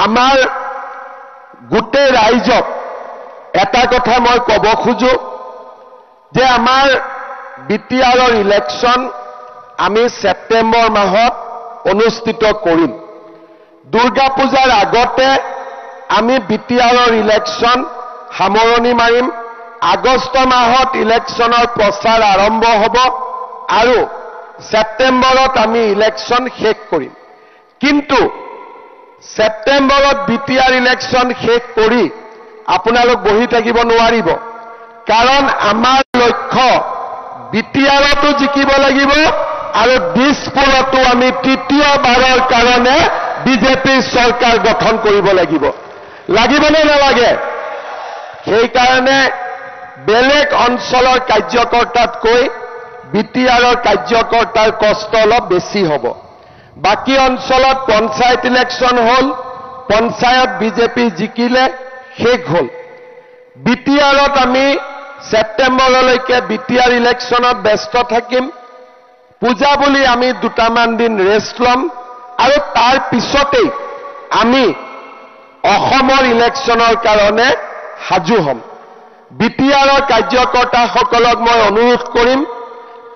আমাৰ গোটেই ৰাইজক এটা কথা মই ক'ব খোজো যে আমাৰ বিটিআৰৰ ইলেকশ্যন আমি সেপ্টেম্বৰ মাহত অনুষ্ঠিত কৰিম। দুৰ্গা পূজাৰ আগতে আমি বিটিআৰৰ ইলেকশ্যন সামৰণি মাৰিম। আগষ্ট মাহত ইলেকশ্যনৰ প্ৰচাৰ আৰম্ভ হ'ব আৰু সেপ্টেম্বৰত আমি ইলেকশ্যন শেষ কৰিম। কিন্তু সেপ্টেম্বৰত বিটিআৰ ইলেকশ্যন শেষ কৰি আপোনালোক বহি থাকিব নোৱাৰিব, কাৰণ আমাৰ লক্ষ্য বিটিআৰতো জিকিব লাগিব আৰু দিছপুৰতো আমি তৃতীয়বাৰৰ কাৰণে বিজেপিৰ চৰকাৰ গঠন কৰিব লাগিব। লাগিবনে নালাগে? সেইকাৰণে বেলেগ অঞ্চলৰ কাৰ্যকৰ্তাতকৈ বিটিআৰৰ কাৰ্যকৰ্তাৰ কষ্ট অলপ বেছি হ'ব। বাকী অঞ্চলত পঞ্চায়ত ইলেকশ্যন হ'ল, পঞ্চায়ত বিজেপি জিকিলে, শেষ হ'ল। বিটিআৰত আমি সেপ্টেম্বৰলৈকে বিটিআৰ ইলেকশ্যনত ব্যস্ত থাকিম। পূজা বুলি আমি দুটামান দিন ৰেষ্ট ল'ম আৰু তাৰ পিছতেই আমি অসমৰ ইলেকশ্যনৰ কাৰণে সাজু হ'ম। বিটিআৰৰ কাৰ্যকৰ্তাসকলক মই অনুৰোধ কৰিম,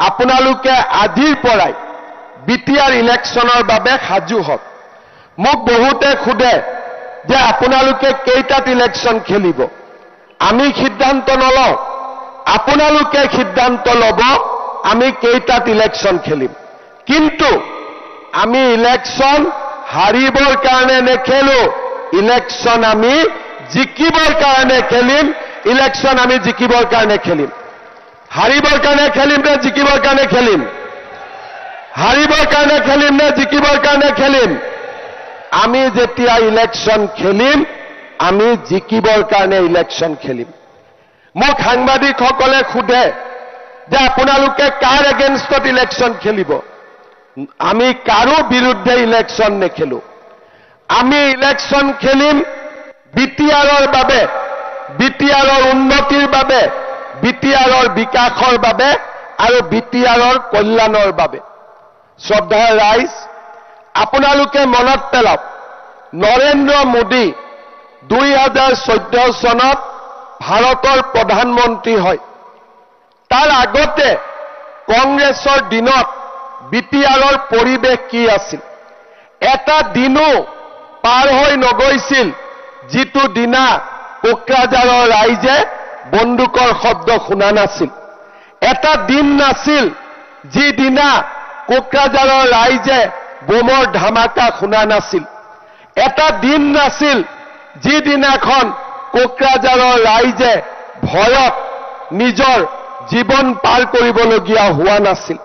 আপোনালোকে আজিৰ পৰাই বিটিআৰ ইলেকশ্যনৰ বাবে সাজু হওক। মোক বহুতে সোধে যে আপোনালোকে কেইটাত ইলেকশ্যন খেলিব? আমি সিদ্ধান্ত নলওঁ, আপোনালোকে সিদ্ধান্ত ল'ব আমি কেইটাত ইলেকশ্যন খেলিম। কিন্তু আমি ইলেকশ্যন হাৰিবৰ কাৰণে নেখেলো, ইলেকশ্যন আমি জিকিবৰ কাৰণে খেলিম। ইলেকশ্যন আমি জিকিবৰ কাৰণে খেলিম। হাৰিবৰ কাৰণে খেলিম নে জিকিবৰ কাৰণে খেলিম? হাৰিবৰ কাৰণে খেলিম নে জিকিবৰ কাৰণে খেলিম? আমি যেতিয়া ইলেকশ্যন খেলিম, আমি জিকিবৰ কাৰণে ইলেকশ্যন খেলিম। মোক সাংবাদিকসকলে সোধে যে আপোনালোকে কাৰ এগেইনষ্টত ইলেকশ্যন খেলিব? আমি কাৰো বিৰুদ্ধে ইলেকশ্যন নেখেলো। আমি ইলেকশ্যন খেলিম বিটিআৰৰ বাবে, বিটিআৰৰ উন্নতিৰ বাবে, বিটিআৰৰ বিকাশৰ বাবে আৰু বিটিআৰৰ কল্যাণৰ বাবে। শ্ৰদ্ধাৰ ৰাইজ, আপোনালোকে মনত পেলাওক, নৰেন্দ্ৰ মোদী 2014 চনত ভাৰতৰ প্ৰধানমন্ত্ৰী হয়। তাৰ আগতে কংগ্ৰেছৰ দিনত বিটিআৰৰ পৰিৱেশ কি আছিল? এটা দিনো পাৰ হৈ নগৈছিল যিটো দিনা কোকৰাঝাৰৰ ৰাইজে বন্দুকৰ শব্দ শুনা নাছিল। এটা দিন নাছিল যিদিনা কোকৰাঝাৰৰ ৰাইজে বোমৰ ধামাকা শুনা নাছিল। এটা দিন নাছিল যিদিনাখন কোকৰাঝাৰৰ ৰাইজে ভয়ত নিজৰ জীৱন পাৰ কৰিবলগীয়া হোৱা নাছিল।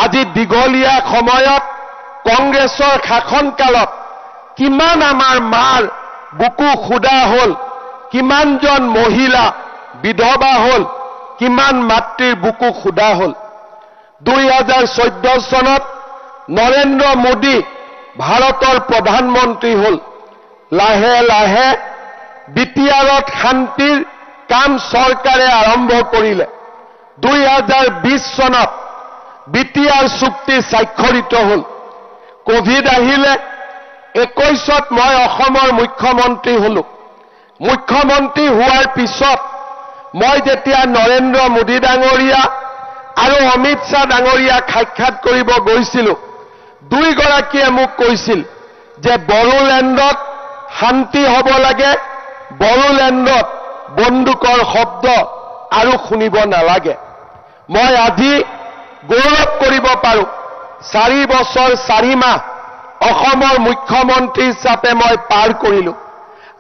আজি দীঘলীয়া সময়ত কংগ্ৰেছৰ শাসনকালত কিমান আমাৰ মাৰ বুকু খুদা হ'ল, কিমানজন মহিলা বিধৱা হ'ল, কিমান মাতৃৰ বুকু খুদা হ'ল। 2014 চনত নৰেন্দ্ৰ মোদী ভাৰতৰ প্ৰধানমন্ত্ৰী হ'ল। লাহে লাহে বিটিআৰত শান্তিৰ কাম চৰকাৰে আৰম্ভ কৰিলে। 2020 চনত বিটিআৰ চুক্তি স্বাক্ষৰিত হ'ল। কোভিড আহিলে। 21ত মই অসমৰ মুখ্যমন্ত্ৰী হলো। মুখ্যমন্ত্ৰী হোৱাৰ পিছত মই যেতিয়া নৰেন্দ্ৰ মোদী ডাঙৰীয়া আৰু অমিত শ্বাহ ডাঙৰীয়াক সাক্ষাৎ কৰিব গৈছিলো, দুইগৰাকীয়ে মোক কৈছিল যে বড়োলেণ্ডত শান্তি হ'ব লাগে, বড়োলেণ্ডত বন্দুকৰ শব্দ আৰু শুনিব নালাগে। মই আজি গৌৰৱ কৰিব পাৰো, 4 বছৰ 4 মাহ অসমৰ মুখ্যমন্ত্ৰী হিচাপে মই পাৰ কৰিলো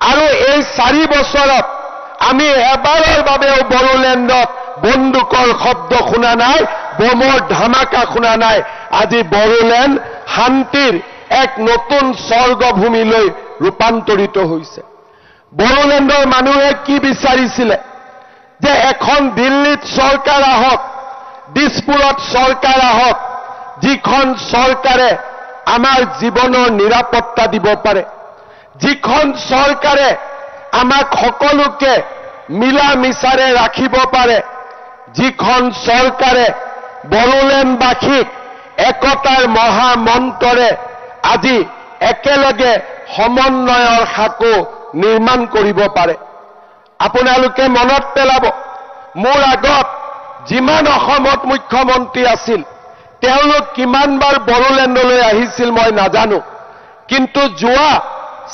আৰু এই 4 বছৰত আমি এবাৰৰ বাবেও বড়োলেণ্ডত বন্দুকৰ শব্দ শুনা নাই, বোমৰ ধামাকা শুনা নাই। আজি বড়োলেণ্ড শান্তিৰ এক নতুন স্বৰ্গভূমিলৈ ৰূপান্তৰিত হৈছে। বড়োলেণ্ডৰ মানুহে কি বিচাৰিছিলে যে এখন দিল্লীত চৰকাৰ আহক, দিছপুৰত চৰকাৰ আহক, যিখন চৰকাৰে আমাৰ জীৱনৰ নিৰাপত্তা দিব পাৰে, যিখন চৰকাৰে আমাক সকলোকে মিলা মিছাৰে ৰাখিব পাৰে, যিখন চৰকাৰে বড়োলেণ্ডবাসীক একতাৰ মহামন্ত্ৰৰে আজি একেলগে সমন্বয়ৰ সাঁকো নিৰ্মাণ কৰিব পাৰে। আপোনালোকে মনত পেলাব, মোৰ আগত যিমান অসমত মুখ্যমন্ত্ৰী আছিল তেওঁলোক কিমানবাৰ বড়োলেণ্ডলৈ আহিছিল মই নাজানো, কিন্তু যোৱা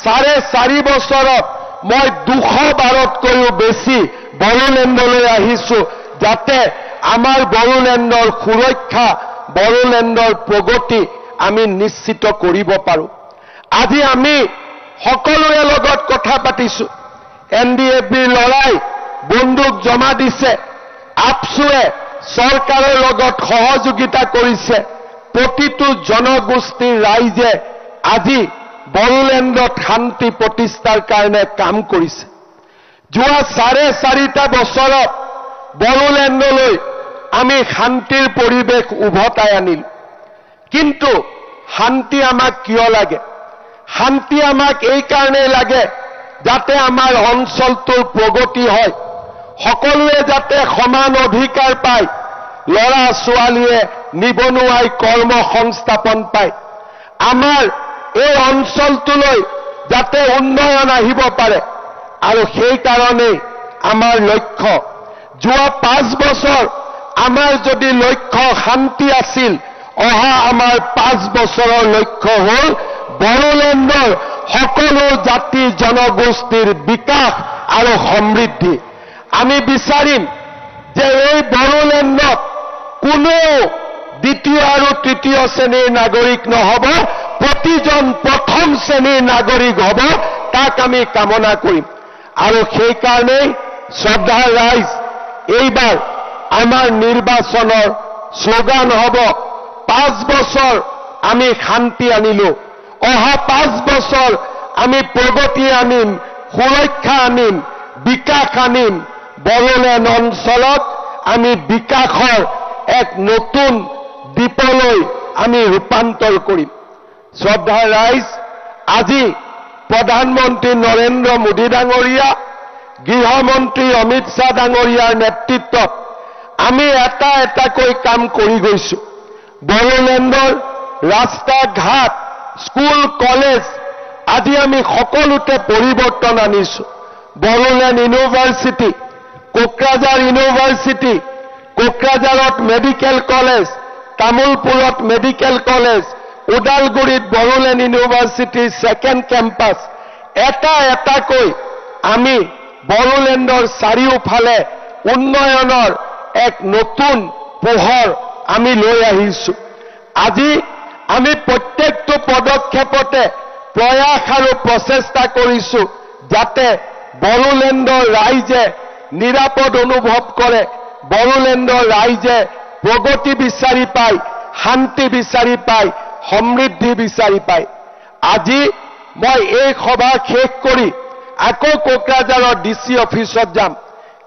4.5 বছৰত মই 200 বাৰতকৈও বেছি বড়োলেণ্ডলৈ আহিছো, যাতে আমাৰ বড়োলেণ্ডৰ সুৰক্ষা, বড়োলেণ্ডৰ প্ৰগতি আমি নিশ্চিত কৰিব পাৰো। আজি আমি সকলোৰে লগত কথা পাতিছো। NDFBৰ লৰাই বন্দুক জমা দিছে, আপছুৱে চৰকাৰৰ লগত সহযোগিতা কৰিছে। প্ৰতিটো জনগোষ্ঠীৰ ৰাইজে আজি বড়োলেণ্ডত শান্তি প্ৰতিষ্ঠাৰ কাৰণে কাম কৰিছে। যোৱা 4.5 বছৰত বড়োলেণ্ডলৈ আমি শান্তিৰ পৰিৱেশ উভতাই আনিলো। কিন্তু শান্তি আমাক কিয় লাগে? শান্তি আমাক এই কাৰণেই লাগে যাতে আমাৰ অঞ্চলটোৰ প্ৰগতি হয়, সকলোৱে যাতে সমান অধিকাৰ পায়, ল'ৰা ছোৱালীয়ে নিবনুৱাই কৰ্ম সংস্থাপন পায়, আমাৰ এই অঞ্চলটোলৈ যাতে উন্নয়ন আহিব পাৰে। আৰু সেই কাৰণেই আমাৰ লক্ষ্য। যোৱা 5 বছৰ আমাৰ যদি লক্ষ্য শান্তি আছিল, অহা আমাৰ 5 বছৰৰ লক্ষ্য হ'ল বড়োলেণ্ডৰ সকলো জাতি জনগোষ্ঠীৰ বিকাশ আৰু সমৃদ্ধি। আমি বিচাৰিম যে এই বড়োলেণ্ডত কোনেও দ্বিতীয় আৰু তৃতীয় শ্ৰেণীৰ নাগৰিক নহব, প্ৰতিজন প্ৰথম শ্ৰেণীৰ নাগৰিক হ'ব, তাক আমি কামনা কৰিম। আৰু সেইকাৰণেই শ্ৰদ্ধাৰ ৰাইজ, এইবাৰ আমাৰ নিৰ্বাচনৰ শ্লোগান হ'ব 5 বছৰ আমি শান্তি আনিলো, অহা 5 বছৰ আমি প্ৰগতি আনিম, সুৰক্ষা আনিম, বিকাশ আনিম। বড়োলেণ্ড অঞ্চলত আমি বিকাশৰ এক নতুন দ্বীপলৈ আমি ৰূপান্তৰ কৰিম। শ্ৰদ্ধাৰ ৰাইজ, আজি প্ৰধানমন্ত্ৰী নৰেন্দ্ৰ মোদী ডাঙৰীয়া, গৃহমন্ত্ৰী অমিত শ্বাহ ডাঙৰীয়াৰ নেতৃত্বত আমি এটা এটাকৈ কাম কৰি গৈছো। বড়োলেণ্ডৰ ৰাস্তা ঘাট, স্কুল কলেজ আজি আমি সকলোতে পৰিৱৰ্তন আনিছো। বড়োলেণ্ড ইউনিভাৰ্চিটি, কোকৰাঝাৰ ইউনিভাৰ্চিটি, কোকৰাঝাৰত মেডিকেল কলেজ, তামুলপুৰত মেডিকেল কলেজ, ওদালগুৰিত বড়োলেণ্ড ইউনিভাৰ্চিটিৰ 2nd কেম্পাছ, এটা এটাকৈ আমি বড়োলেণ্ডৰ চাৰিওফালে উন্নয়নৰ এক নতুন পোহৰ আমি লৈ আহিছো। আজি আমি প্ৰত্যেকটো পদক্ষেপতে প্ৰয়াস আৰু প্ৰচেষ্টা কৰিছো যাতে বড়োলেণ্ডৰ ৰাইজে নিৰাপদ অনুভৱ কৰে, বড়োলেণ্ডৰ ৰাইজে প্ৰগতি বিচাৰি পায়, শান্তি বিচাৰি পায়, সমৃদ্ধি বিচাৰি পায়। আজি মই এই সভা শেষ কৰি আকৌ কোকৰাঝাৰৰ DC অফিচত যাম।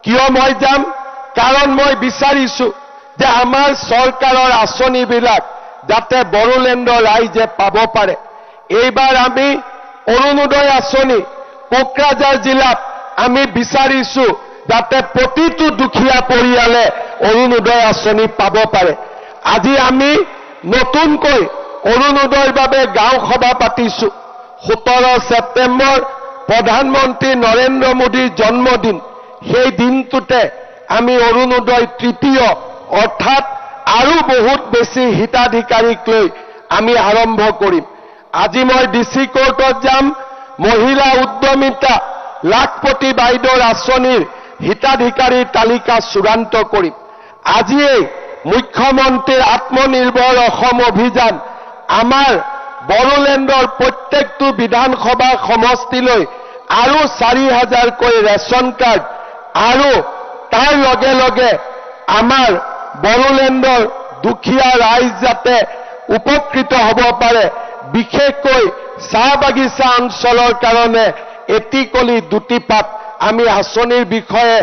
কিয় মই যাম? কাৰণ মই বিচাৰিছো যে আমাৰ চৰকাৰৰ আঁচনিবিলাক যাতে বড়োলেণ্ডৰ ৰাইজে পাব পাৰে। এইবাৰ আমি অৰুণোদয় আঁচনি কোকৰাঝাৰ জিলাত আমি বিচাৰিছো যাতে প্ৰতিটো দুখীয়া পৰিয়ালে অৰুণোদয় আঁচনি পাব পাৰে। আজি আমি নতুনকৈ অৰুণোদয়ৰ বাবে গাঁও সভা পাতিছো। 17 ছেপ্টেম্বৰ প্ৰধানমন্ত্ৰী নৰেন্দ্ৰ মোদীৰ জন্মদিন। সেই দিনটোতে আমি অৰুণোদয় তৃতীয় অৰ্থাৎ আৰু বহুত বেছি হিতাধিকাৰীক লৈ আমি আৰম্ভ কৰিম। আজি মই DC কোৰ্টত যাম, মহিলা উদ্যমিতা লাখপতি বাইদেউৰ আঁচনিৰ হিতাধিকাৰীৰ তালিকা চূড়ান্ত কৰিম। আজিয়েই মুখ্যমন্ত্ৰীৰ আত্মনিৰ্ভৰ অসম অভিযান আমাৰ বড়োলেণ্ডৰ প্ৰত্যেকটো বিধানসভা সমষ্টিলৈ আৰু 4,000কৈ ৰেচন কাৰ্ড আৰু তাৰ লগে লগে আমাৰ বড়োলেণ্ডৰ দুখীয়া ৰাইজ যাতে উপকৃত হ'ব পাৰে, বিশেষকৈ চাহ বাগিচা অঞ্চলৰ কাৰণে এটিকলি দুটিপাত আমি আঁচনিৰ বিষয়ে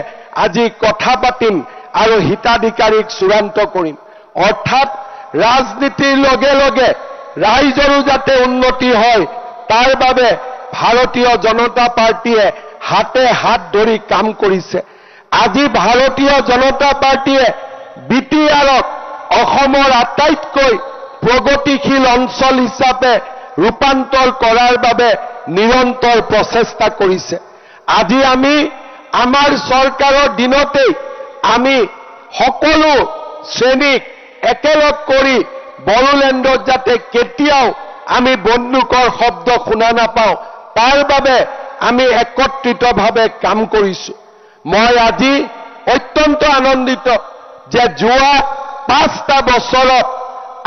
আজি কথা পাতিম আৰু হিতাধিকাৰীক চূড়ান্ত কৰিম। অৰ্থাৎ ৰাজনীতিৰ লগে লগে ৰাইজৰো যাতে উন্নতি হয়, তাৰ বাবে ভাৰতীয় জনতা পাৰ্টীয়ে হাতে হাত ধৰি কাম কৰিছে। আজি ভাৰতীয় জনতা পাৰ্টীয়ে BTRক অসমৰ আটাইতকৈ প্ৰগতিশীল অঞ্চল হিচাপে ৰূপান্তৰ কৰাৰ বাবে নিৰন্তৰ প্ৰচেষ্টা কৰিছে। আজি আমি আমাৰ চৰকাৰৰ দিনতেই আমি সকলো শ্ৰেণীক একেলগ কৰি বড়োলেণ্ডত যাতে কেতিয়াও আমি বন্দুকৰ শব্দ শুনা নাপাওঁ তাৰ বাবে আমি একত্ৰিতভাৱে কাম কৰিছো। মই আজি অত্যন্ত আনন্দিত যে যোৱা 5টা বছৰত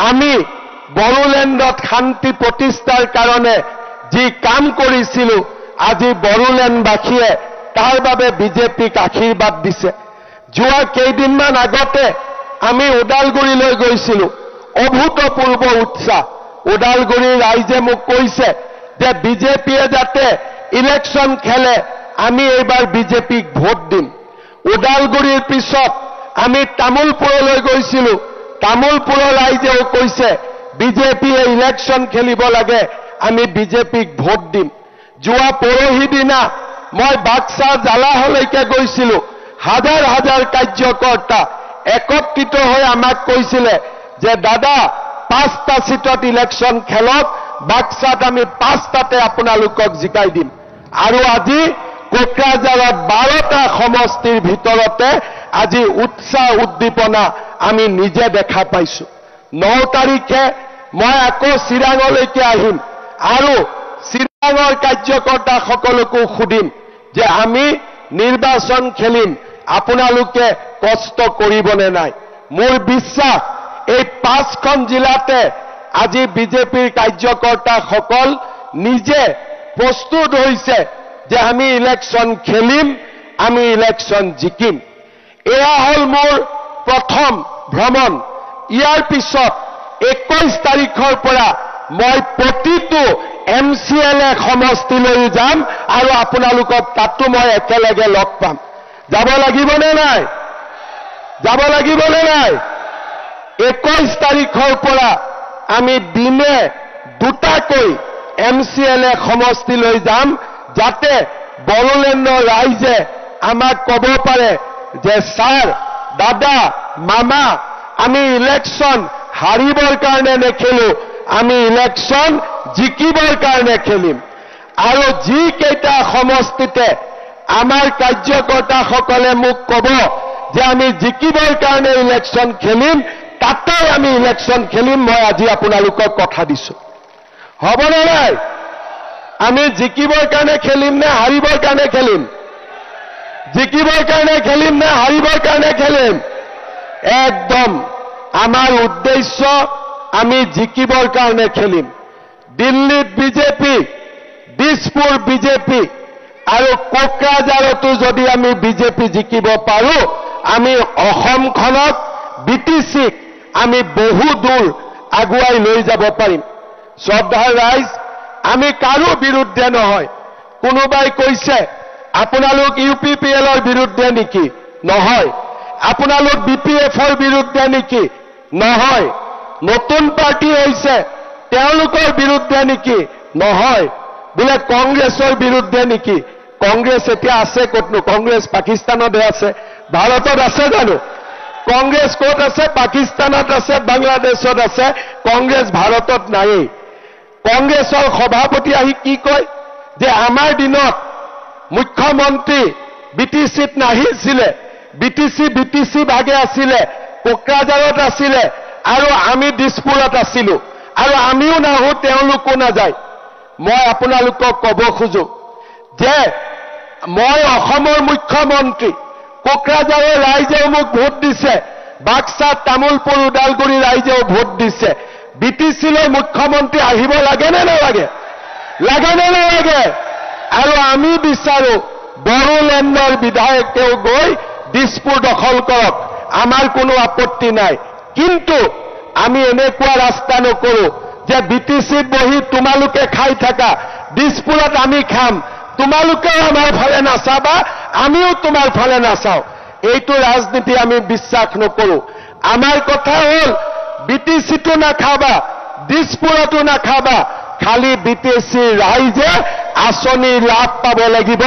আমি বড়োলেণ্ডত শান্তি প্ৰতিষ্ঠাৰ কাৰণে যি কাম কৰিছিলো আজি বড়োলেণ্ডবাসীয়ে তাৰ বাবে বিজেপিক আশীৰ্বাদ দিছে। যোৱা কেইদিনমান আগতে আমি ওদালগুৰিলৈ গৈছিলো, অভূতপূৰ্ব উৎসাহ। ওদালগুৰিৰ ৰাইজে মোক কৈছে যে বিজেপিয়ে যাতে ইলেকশ্যন খেলে আমি এইবাৰ বিজেপিক ভোট দিম। ওদালগুৰিৰ পিছত আমি তামোলপুৰলৈ গৈছিলো, তামোলপুৰৰ ৰাইজেও কৈছে বিজেপিয়ে ইলেকশ্যন খেলিব লাগে আমি বিজেপিক ভোট দিম। যোৱা পৰহি দিনা মই বাক্সা জালাহলৈকে গৈছিলো, হাজাৰ হাজাৰ কাৰ্যকৰ্তা একত্ৰিত হৈ আমাক কৈছিলে যে দাদা 5টা সিটত ইলেকশ্যন খেলক, বাক্সাত আমি 5টাতে আপোনালোকক জিকাই দিম। আৰু আজি কোকৰাঝাৰত 12টা সমষ্টিৰ ভিতৰতে আজি উৎসাহ উদ্দীপনা আমি নিজে দেখা পাইছো। 9 তাৰিখে মই আকৌ চিৰাঙলৈকে আহিম আৰু চিৰাঙৰ কাৰ্যকৰ্তাসকলকো সুধিম যে আমি নিৰ্বাচন খেলিম, আপোনালোকে কষ্ট কৰিবনে নাই। মোৰ বিশ্বাস এই 5খন জিলাতে আজি বিজেপিৰ কাৰ্যকৰ্তাসকল নিজে প্ৰস্তুত হৈছে যে আমি ইলেকশ্যন খেলিম, আমি ইলেকশ্যন জিকিম। এয়া হ'ল মোৰ প্ৰথম ভ্ৰমণ। ইয়াৰ পিছত 21 তাৰিখৰ পৰা মই প্ৰতিটো MCLA সমষ্টিলৈ যাম আৰু আপোনালোকক তাতো মই একেলগে লগ পাম। যাব লাগিবনে নাই? যাব লাগিবনে নাই? 21 তাৰিখৰ পৰা আমি দিনে 2টাকৈ MCLA সমষ্টিলৈ যাম যাতে বড়োলেণ্ডৰ ৰাইজে আমাক ক'ব পাৰে যে ছাৰ, দাদা, মামা, আমি ইলেকশ্যন হাৰিবৰ কাৰণে নেখেলো, আমি ইলেকশ্যন জিকিবৰ কাৰণে খেলিম। আৰু যি কেইটা সমষ্টিতে আমাৰ কাৰ্যকৰ্তাসকলে মোক ক'ব যে আমি জিকিবৰ কাৰণে ইলেকশ্যন খেলিম, তাতে আমি ইলেকশ্যন খেলিম। মই আজি আপোনালোকক কথা দিছো, হ'বনে নাই? আমি জিকিবৰ কাৰণে খেলিম নে হাৰিবৰ কাৰণে খেলিম? জিকিবৰ কাৰণে খেলিম নে হাৰিবৰ কাৰণে খেলিম? একদম আমাৰ উদ্দেশ্য আমি জিকিবৰ কাৰণে খেলিম। দিল্লীত বিজেপি, দিছপুৰ বিজেপি আৰু কোকৰাঝাৰতো যদি আমি বিজেপি জিকিব পাৰো, আমি অসমখনক BTCক আমি বহু দূৰ আগুৱাই লৈ যাব পাৰিম। শ্ৰদ্ধাৰ ৰাইজ, আমি কাৰো বিৰুদ্ধে নহয়। কোনোবাই কৈছে আপোনালোক UPPLৰ বিৰুদ্ধে নেকি? নহয়। আপোনালোক BPFৰ বিৰুদ্ধে নেকি? নহয়। নতুন পাৰ্টি হৈছে তেওঁলোকৰ বিৰুদ্ধে নেকি? নহয়। বোলে কংগ্ৰেছৰ বিৰুদ্ধে নেকি? কংগ্ৰেছ এতিয়া আছে ক'তনো? কংগ্ৰেছ পাকিস্তানতহে আছে, ভাৰতত আছে জানো? কংগ্ৰেছ ক'ত আছে? পাকিস্তানত আছে, বাংলাদেশত আছে, কংগ্ৰেছ ভাৰতত নায়েই। কংগ্ৰেছৰ সভাপতি আহি কি কয় যে আমাৰ দিনত মুখ্যমন্ত্ৰী BTCত নাহিছিলে, BTC ভাগে আছিলে, কোকৰাঝাৰত আছিলে আৰু আমি দিছপুৰত আছিলো, আৰু আমিও নাহো তেওঁলোকো নাযায়। মই আপোনালোকক ক'ব খোজো যে মই অসমৰ মুখ্যমন্ত্ৰী, কোকৰাঝাৰৰ ৰাইজেও মোক ভোট দিছে, বাক্সা, তামোলপুৰ, ওদালগুৰি ৰাইজেও ভোট দিছে। BTCলৈ মুখ্যমন্ত্ৰী আহিব লাগে নে নালাগে? লাগে নে নালাগে? আৰু আমি বিচাৰো বড়োলেণ্ডৰ বিধায়কেও গৈ দিছপুৰ দখল কৰক, আমাৰ কোনো আপত্তি নাই। কিন্তু আমি এনেকুৱা ৰাস্তা নকৰো যে BTCত বহি তোমালোকে খাই থাকা, দিছপুৰত আমি খাম, তোমালোকেও আমাৰ ফালে নাচাবা, আমিও তোমাৰ ফালে নাচাওঁ। এইটো ৰাজনীতি আমি বিশ্বাস নকৰো। আমাৰ কথা হ'ল BTCটো নাখাবা, দিছপুৰতো নাখাবা, খালি BTC ৰাইজে আঁচনি লাভ পাব লাগিব,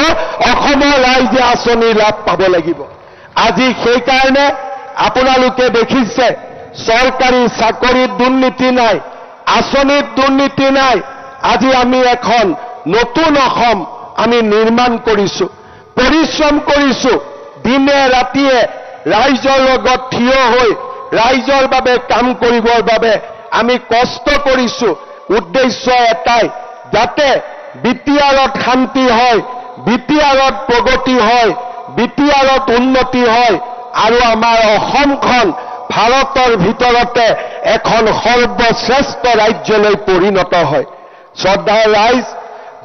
অসমৰ ৰাইজে আঁচনি লাভ পাব লাগিব। আজি সেইকাৰণে আপোনালোকে দেখিছে চৰকাৰী চাকৰিত দুৰ্নীতি নাই, আঁচনিত দুৰ্নীতি নাই, আজি আমি এখন নতুন অসম আমি নিৰ্মাণ কৰিছো পৰিশ্ৰম কৰিছো দিনে ৰাতিয়ে ৰাইজৰ লগত থিয় হৈ ৰাইজৰ বাবে কাম কৰিবৰ বাবে আমি কষ্ট কৰিছো উদ্দেশ্য এটাই যাতে বিটিআৰত শান্তি হয় বিটিআৰত প্ৰগতি হয় বিটিআৰত উন্নতি হয় আৰু আমাৰ অসমখন ভাৰতৰ ভিতৰতে এখন সৰ্বশ্ৰেষ্ঠ ৰাজ্যলৈ পৰিণত হয় শ্ৰদ্ধাৰ ৰাইজ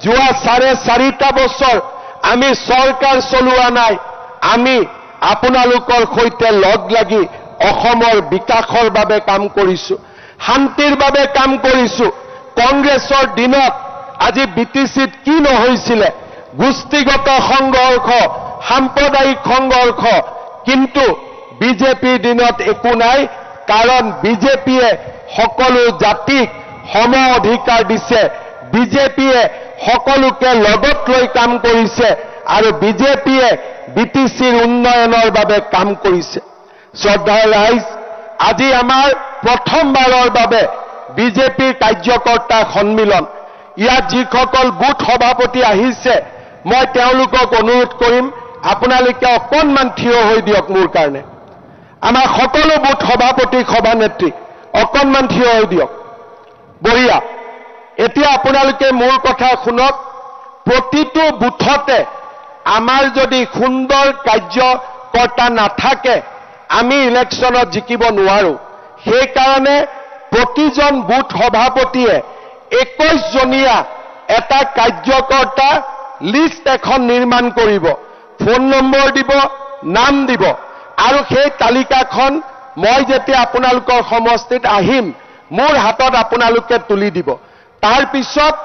যোৱা 4.5 বছৰ আমি চৰকাৰ চলোৱা নাই আমি আপোনালোকৰ সৈতে লগ লাগি অসমৰ বিকাশৰ বাবে কাম কৰিছো শান্তিৰ বাবে কাম কৰিছো কংগ্ৰেছৰ দিনত আজি বিটিচিত কি নহৈছিল গোষ্ঠীগত সংঘৰ্ষ সাম্প্ৰদায়িক সংঘৰ্ষ কিন্তু বিজেপিৰ দিনত একো নাই কাৰণ বিজেপিয়ে সকলো জাতিক সম অধিকাৰ দিছে বিজেপিয়ে সকলোকে লগত লৈ কাম কৰিছে আৰু বিজেপিয়ে বিটিচিৰ উন্নয়নৰ বাবে কাম কৰিছে শ্ৰদ্ধাৰ ৰাইজ আজি আমাৰ প্ৰথমবাৰৰ বাবে বিজেপিৰ কাৰ্যকৰ্তা সন্মিলন ইয়াত যিসকল বুথ সভাপতি আহিছে মই তেওঁলোকক অনুৰোধ কৰিম আপোনালোকে অকণমান থিয় হৈ দিয়ক মোৰ কাৰণে আমাৰ সকলো বুথ সভাপতি সভানেত্ৰী অকণমান থিয় হৈ দিয়ক বঢ়িয়া এতিয়া আপোনালোকে মোৰ কথা শুনক প্ৰতিটো বুথতে আমাৰ যদি সুন্দৰ কাৰ্যকৰ্তা নাথাকে আমি ইলেকশ্যনত জিকিব নোৱাৰো সেই কাৰণে প্ৰতিজন বুথ সভাপতিয়ে 21 জনীয়া এটা কাৰ্যকৰ্তা লিষ্ট এখন নিৰ্মাণ কৰিব ফোন নম্বৰ দিব নাম দিব আৰু সেই তালিকাখন মই যেতিয়া আপোনালোকৰ সমষ্টিত আহিম মোৰ হাতত আপোনালোকে তুলি দিব তাৰ পিছত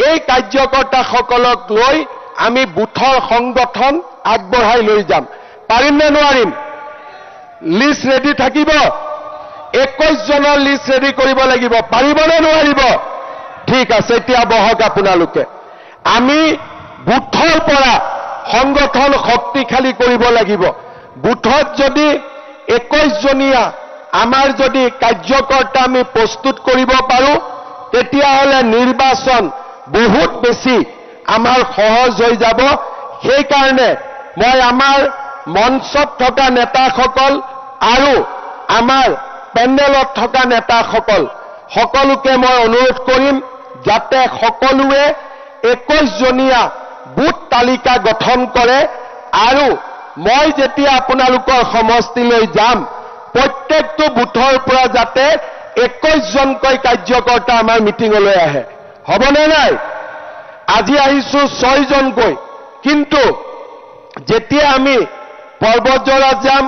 এই কাৰ্যকৰ্তাসকলক লৈ আমি বুথৰ সংগঠন আগবঢ়াই লৈ যাম পাৰিম নে নোৱাৰিম লিষ্ট ৰেডি থাকিব 21 জনৰ লিষ্ট ৰেডি কৰিব লাগিব পাৰিব নে নোৱাৰিব ঠিক আছে এতিয়া বহক আপোনালোকে আমি বুথৰ পৰা সংগঠন শক্তিশালী কৰিব লাগিব বুথত যদি 21 জনীয়া আমাৰ যদি কাৰ্যকৰ্তা আমি প্ৰস্তুত কৰিব পাৰো তেতিয়াহলে নিৰ্বাচন বহুত বেছি আমাৰ সহজ হৈ যাব সেই কাৰণে মই আমাৰ মঞ্চত থকা নেতাসকল আৰু আমাৰ পেনেলত থকা নেতাসকল সকলোকে মই অনুৰোধ কৰিম যাতে সকলোৱে 21 জনীয়া বুথ তালিকা গঠন কৰে আৰু মই যেতিয়া আপোনালোকৰ সমষ্টিলৈ যাম প্ৰত্যেকটো বুথৰ পৰা যাতে 21 জনকৈ কাৰ্যকৰ্তা আমাৰ মিটিঙলৈ আহে হ'বনে নাই আজি আহিছো 6 জনকৈ কিন্তু যেতিয়া আমি পৰ্বতজৰাত যাম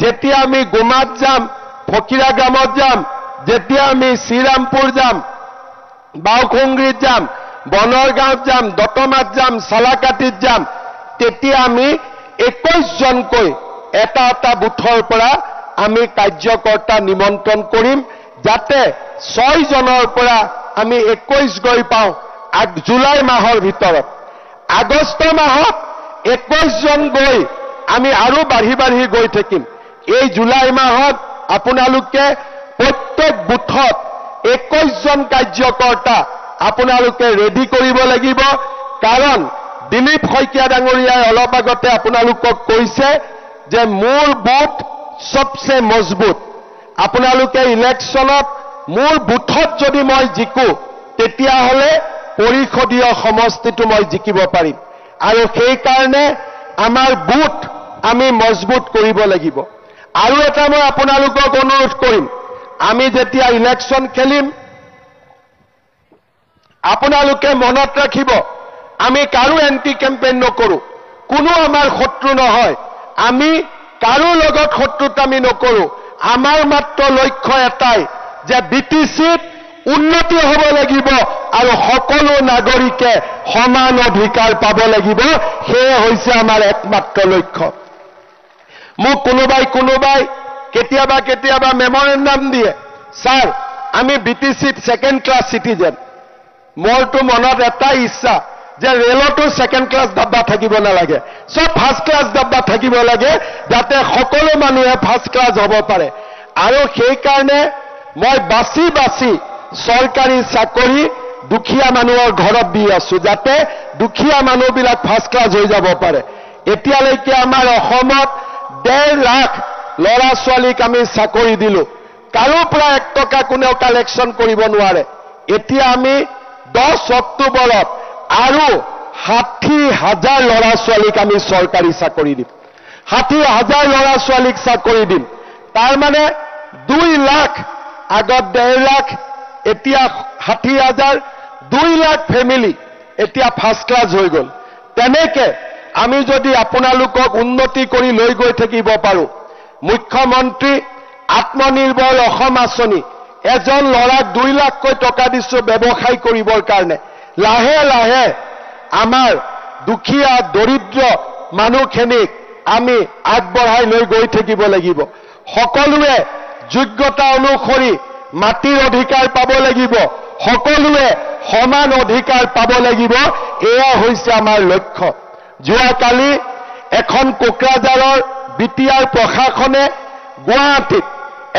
যেতিয়া আমি গুমাত যাম ফকিৰা গ্ৰামত যাম যেতিয়া আমি শ্ৰীৰামপুৰ যাম বাওখুংগিত যাম বনৰগাঁৱত যাম দতমাত যাম সালাকাটিত যাম তেতিয়া আমি 21 জনকৈ এটা এটা বুথৰ পৰা আমি কাৰ্যকৰ্তা নিমন্ত্ৰণ কৰিম যাতে 6 জনৰ পৰা আমি 21 গৈ পাওঁ জুলাই মাহৰ ভিতৰত আগষ্ট মাহত 21 জন গৈ আমি আৰু বাঢ়ি বাঢ়ি গৈ থাকিম এই জুলাই মাহত আপোনালোকে প্ৰত্যেক বুথত 21 জন কাৰ্যকৰ্তা আপোনালোকে ৰেডি কৰিব লাগিব কাৰণ দিলীপ শইকীয়া ডাঙৰীয়াই অলপ আগতে আপোনালোকক কৈছে যে মোৰ বুথ সবচে মজবুত আপোনালোকে ইলেকশ্যনত মোৰ বুথত যদি মই জিকো তেতিয়াহলে পৰিষদীয় সমষ্টিটো মই জিকিব পাৰিম আৰু সেই কাৰণে আমাৰ বুথ আমি মজবুত কৰিব লাগিব আৰু এটা মই আপোনালোকক অনুৰোধ কৰিম আমি যেতিয়া ইলেকশ্যন খেলিম আপোনালোকে মনত ৰাখিব আমি কাৰো এন্টি কেম্পেইন নকৰো কোনো আমাৰ শত্ৰু নহয় আমি কাৰো লগত শত্ৰুতা আমি নকৰো আমাৰ মাত্ৰ লক্ষ্য এটাই যে বিটিচিত উন্নতি হ'ব লাগিব আৰু সকলো নাগৰিকে সমান অধিকাৰ পাব লাগিব সেয়ে হৈছে আমাৰ একমাত্ৰ লক্ষ্য মোক কোনোবাই কেতিয়াবা মেমৰেণ্ডাম দিয়ে স্যাৰ আমি বিটিচিত সেকেন্ড ক্লাস সিটিজেন মোৰটো মনত এটা ইচ্ছা যে ৰেলতো সেকেন্ড ক্লাস ডাব্বা থাকিব নালাগে সব ফাৰ্স্ট ক্লাস ডাব্বা থাকিব লাগে যাতে সকলো মানুহে ফাৰ্স্ট ক্লাস হ'ব পাৰে আৰু সেই কাৰণে মই বাছি চৰকাৰী চাকৰি দুখীয়া মানুহৰ ঘৰত দি আছো যাতে দুখীয়া মানুহবিলাক ফাৰ্ষ্ট ক্লাছ হৈ যাব পাৰে এতিয়ালৈকে আমাৰ অসমত 1.5 লাখ ল'ৰা ছোৱালীক আমি চাকৰি দিলো কাৰো পৰা 1 টকা কোনেও কালেকশ্যন কৰিব নোৱাৰে এতিয়া আমি 10 অক্টোবৰত আৰু 60,000 ল'ৰা ছোৱালীক আমি চৰকাৰী চাকৰি দিম 60,000 ল'ৰা ছোৱালীক চাকৰি দিম তাৰ মানে 2 লাখ আগত 1.5 লাখ এতিয়া 60,000 2 লাখ ফেমিলি এতিয়া ফাৰ্ষ্ট ক্লাছ হৈ গ'ল তেনেকে আমি যদি আপোনালোকক উন্নতি কৰি লৈ গৈ থাকিব পাৰো মুখ্যমন্ত্ৰী আত্মনিৰ্ভৰ অসম আঁচনি এজন ল'ৰাক 2 লাখকৈ টকা দিছো ব্যৱসায় কৰিবৰ কাৰণে লাহে লাহে আমাৰ দুখীয়া দৰিদ্ৰ মানুহখিনিক আমি আগবঢ়াই লৈ গৈ থাকিব লাগিব সকলোৱে যোগ্যতা অনুসৰি মাটিৰ অধিকাৰ পাব লাগিব সকলোৱে সমান অধিকাৰ পাব লাগিব এয়া হৈছে আমাৰ লক্ষ্য যোৱাকালি এখন কোকৰাঝাৰৰ বিটিআৰ প্ৰশাসনে গুৱাহাটীত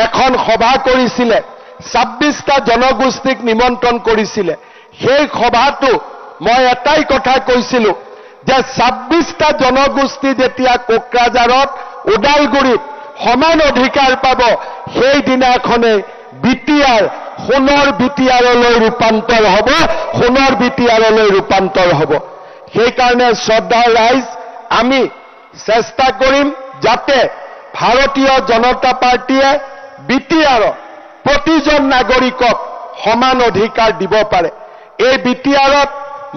এখন সভা কৰিছিলে 26টা জনগোষ্ঠীক নিমন্ত্ৰণ কৰিছিলে সেই সভাটো মই এটাই কথা কৈছিলো যে 26টা জনগোষ্ঠী যেতিয়া কোকৰাঝাৰত ওদালগুৰিত সমান অধিকাৰ পাব সেই দিনাখনে বিটিআৰ সোণৰ বিটিআৰলৈ ৰূপান্তৰ হ'ব সোণৰ বিটিআৰলৈ ৰূপান্তৰ হ'ব সেই কাৰণে শ্ৰদ্ধাৰ ৰাইজ আমি চেষ্টা কৰিম যাতে ভাৰতীয় জনতা পাৰ্টিয়ে বিটিআৰ প্ৰতিজন নাগৰিকক সমান অধিকাৰ দিব পাৰে এই বিটিআৰত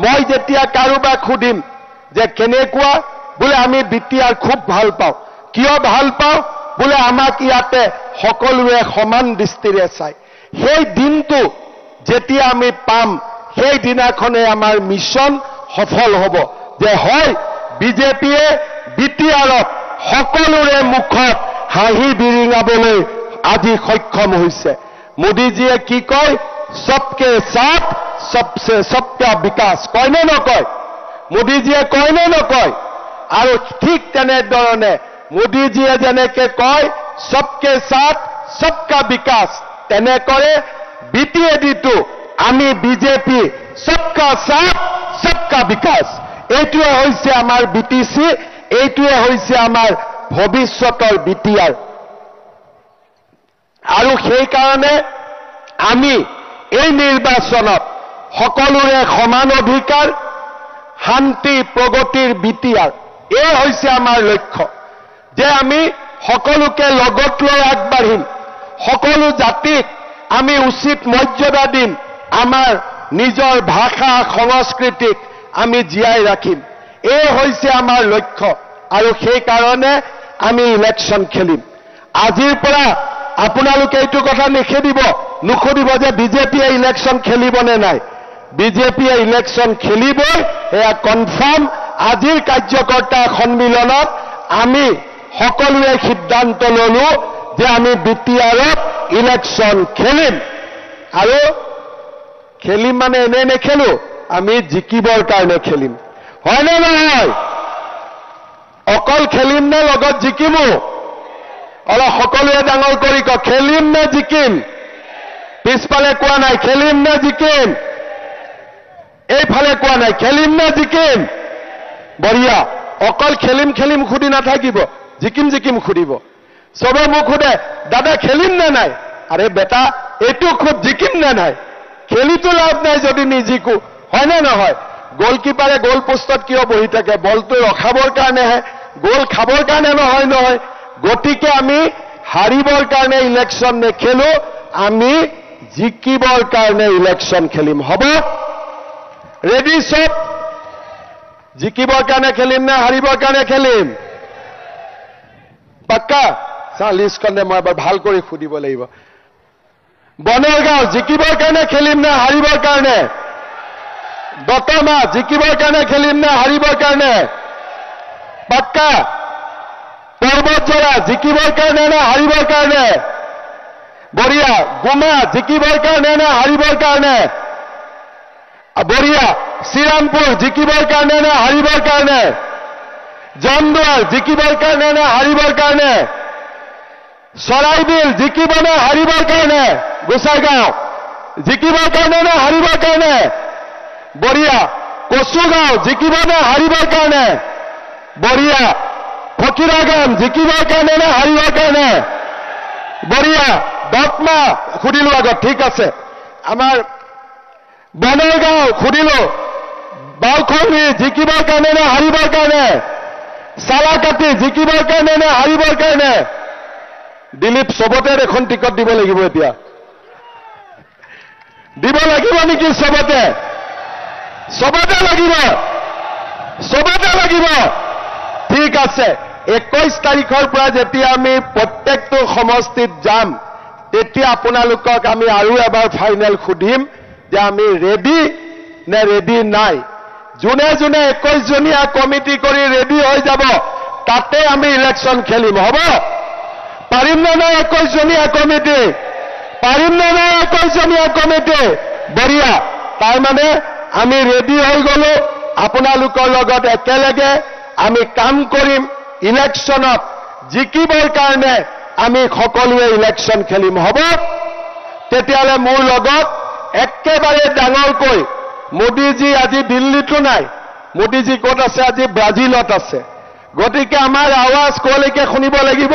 মই যেতিয়া কাৰোবাক সুধিম যে কেনেকুৱা বোলে আমি বিটিআৰ খুব ভাল পাওঁ কিয় ভাল পাওঁ বোলে আমাক ইয়াতে সকলোৱে সমান দৃষ্টিৰে চাই সেই দিনটো যেতিয়া আমি পাম সেই দিনাখনে আমাৰ মিছন সফল হ'ব যে হয় বিজেপিয়ে বিটিআৰত সকলোৰে মুখত হাঁহি বিৰিঙাবলৈ আজি সক্ষম হৈছে মোদীজীয়ে কি কয় সবকে সাথ সবসে সবকা বিকাশ কয় নে নকয় মোদীজীয়ে কয় নে নকয় আৰু ঠিক তেনেধৰণে মোদীজীয়ে যেনেকে কয় সবকে সাথ সবকা বিকাশ তেনেকৰে বিটিএডিটো আমি বিজেপি সবকা সাথ সবকা বিকাশ এইটোৱে হৈছে আমাৰ বিটিসি এইটোৱে হৈছে আমাৰ ভৱিষ্যতৰ বিটিআৰ আৰু সেই কাৰণে আমি এই নিৰ্বাচনত সকলোৰে সমান অধিকাৰ শান্তি প্ৰগতিৰ বিটিআৰ এই হৈছে আমাৰ লক্ষ্য যে আমি সকলোকে লগত লৈ আগবাঢ়িম সকলো জাতিক আমি উচিত মৰ্যাদা দিম আমাৰ নিজৰ ভাষা সংস্কৃতিক আমি জীয়াই ৰাখিম এই হৈছে আমাৰ লক্ষ্য আৰু সেই কাৰণে আমি ইলেকশ্যন খেলিম আজিৰ পৰা আপোনালোকে এইটো কথা নুখুদিব যে বিজেপিয়ে ইলেকশ্যন খেলিব নে নাই বিজেপিয়ে ইলেকশ্যন খেলিবই এয়া কনফাৰ্ম আজিৰ কাৰ্যকৰ্তা সন্মিলনত আমি সকলোৱে সিদ্ধান্ত ললো যে আমি বিটিআৰত ইলেকশ্যন খেলিম আৰু খেলিম মানে এনে নেখেলো আমি জিকিবৰ কাৰণে খেলিম হয় নে নহয় অকল খেলিম নে লগত জিকিমো অলপ সকলোৱে ডাঙৰ কৰি কওক খেলিম নে জিকিম পিছফালে কোৱা নাই খেলিম নে জিকিম এইফালে কোৱা নাই খেলিম নে জিকিম বঢ়িয়া অকল খেলিম খেলিম খুদি নাথাকিব জিকিম জিকিম খুদিব সবে মোক খুদে দাদা খেলিম নে নাই আৰে বেটা এইটো খুব জিকিম নে নাই খেলিতো লাভ নাই যদি নিজিকো হয় নে নহয় গোলকিপাৰে গোল পোষ্টত কিয় বহি থাকে বলটো ৰখাবৰ কাৰণেহে গোল খাবৰ কাৰণে নহয় গতিকে আমি হাৰিবৰ কাৰণে ইলেকশ্যন নেখেলো আমি জিকিবৰ কাৰণে ইলেকশ্যন খেলিম হ'ব ৰেডি সব জিকিবৰ কাৰণে খেলিম নে হাৰিবৰ কাৰণে খেলিম পাক্কা লিষ্টখনে মই এবাৰ ভাল কৰি সুধিব লাগিব বনৰগাঁও জিকিবৰ কাৰণে খেলিম নে হাৰিবৰ কাৰণে দতমা জিকিবৰ কাৰণে খেলিম নে হাৰিবৰ কাৰণে পাক্কা পৰ্বতজৰা জিকিবৰ কাৰণে নে হাৰিবৰ কাৰণে বঢ়িয়া গুমা জিকিবৰ কাৰণে নে হাৰিবৰ কাৰণে বঢ়িয়া শ্ৰীৰামপুৰ জিকিবৰ কাৰণে নে হাৰিবৰ কাৰণে জামদুৱাৰ জিকিবৰ কাৰণে নে হাৰিবৰ কাৰণে চৰাইবিল জিকিব নে হাৰিবৰ কাৰণে গোসাইগাঁও জিকিবৰ কাৰণে নে হাৰিবৰ কাৰণে বঢ়িয়া কচুগাঁও জিকিব নে হাৰিবৰ কাৰণে বঢ়িয়া ফকিৰাগাম জিকিবৰ কাৰণে নে হাৰিবৰ কাৰণে বঢ়িয়া দত্মা সুধিলো আগত ঠিক আছে আমাৰ বনগাঁও সুধিলো বাওখংগী জিকিবৰ কাৰণে নে হাৰিবৰ কাৰণে চালাকাটি জিকিবৰ কাৰণে নে হাৰিবৰ কাৰণে দিলীপ চবতে দেখোন টিকট দিব লাগিব এতিয়া দিব লাগিব নেকি চবতে সবতে লাগিব ঠিক আছে 21 তাৰিখৰ পৰা যেতিয়া আমি প্ৰত্যেকটো সমষ্টিত যাম তেতিয়া আপোনালোকক আমি আৰু এবাৰ ফাইনেল সুধিম যে আমি ৰেডি নে ৰেডি নাই যোনে যোনে 21 জনীয়া কমিটি কৰি ৰেডি হৈ যাব তাতে আমি ইলেকশ্যন খেলিম হ'ব পাৰিম নে নাই 21 জনীয়া কমিটি পাৰিম নে নাই 21 জনীয়া কমিটি বঢ়িয়া তাৰ মানে আমি ৰেডি হৈ গলো আপোনালোকৰ লগত একেলগে আমি কাম কৰিম ইলেকশ্যনত জিকিবৰ কাৰণে আমি সকলোৱে ইলেকশ্যন খেলিম হ'ব তেতিয়ালে মোৰ লগত একেবাৰে ডাঙৰকৈ মোদীজী আজি দিল্লীতো নাই মোদীজী ক'ত আছে আজি ব্ৰাজিলত আছে গতিকে আমাৰ আৱাজ ক'লৈকে শুনিব লাগিব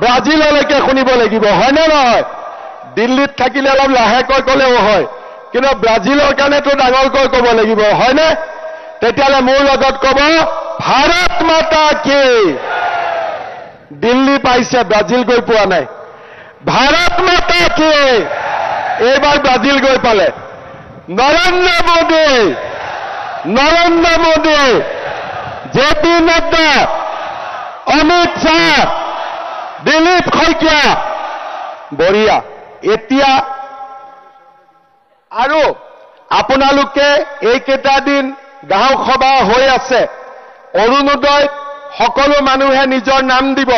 ব্ৰাজিললৈকে শুনিব লাগিব হয়নে নহয় দিল্লীত থাকিলে অলপ লাহেকৈ ক'লেও হয় কিন্তু ব্ৰাজিলৰ কাৰণেতো ডাঙৰকৈ ক'ব লাগিব হয়নে তেতিয়ালে মোৰ লগত ক'ব ভাৰত মাতা কি দিল্লী পাইছে ব্ৰাজিল গৈ পোৱা নাই ভাৰত মাতা কি এইবাৰ ব্ৰাজিল গৈ পালে নৰেন্দ্ৰ মোদী জেপি নাড্ডা অমিত শ্বাহ দিলীপ শইকীয়া বঢ়িয়া এতিয়া আৰু আপোনালোকে এইকেইটা দিন গাঁও সভা হৈ আছে অৰুণোদয় সকলো মানুহে নিজৰ নাম দিব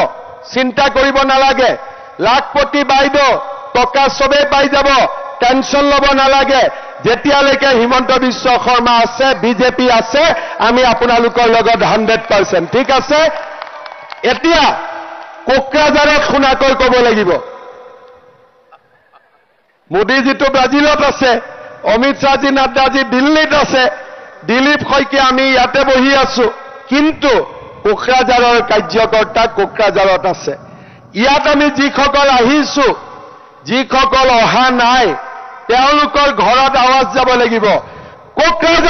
চিন্তা কৰিব নালাগে লাখপতি বাইদেউ টকা সবে পাই যাব টেনশন ল'ব নালাগে যেতিয়ালৈকে হিমন্ত বিশ্ব শৰ্মা আছে বিজেপি আছে আমি আপোনালোকৰ লগত 100% ঠিক আছে এতিয়া কোকৰাঝাৰত শুনাকৈ ক'ব লাগিব মোদীজীটো ব্ৰাজিলত আছে অমিত শ্বাহজী নাড্ডাজী দিল্লীত আছে দিলীপ শইকীয়া আমি ইয়াতে বহি আছো কিন্তু কোকৰাঝাৰৰ কাৰ্যকৰ্তা কোকৰাঝাৰত আছে ইয়াত আমি যিসকল আহিছো যিসকল অহা নাই তেওঁলোকৰ ঘৰত আৱাজ যাব লাগিব কোকৰাঝাৰ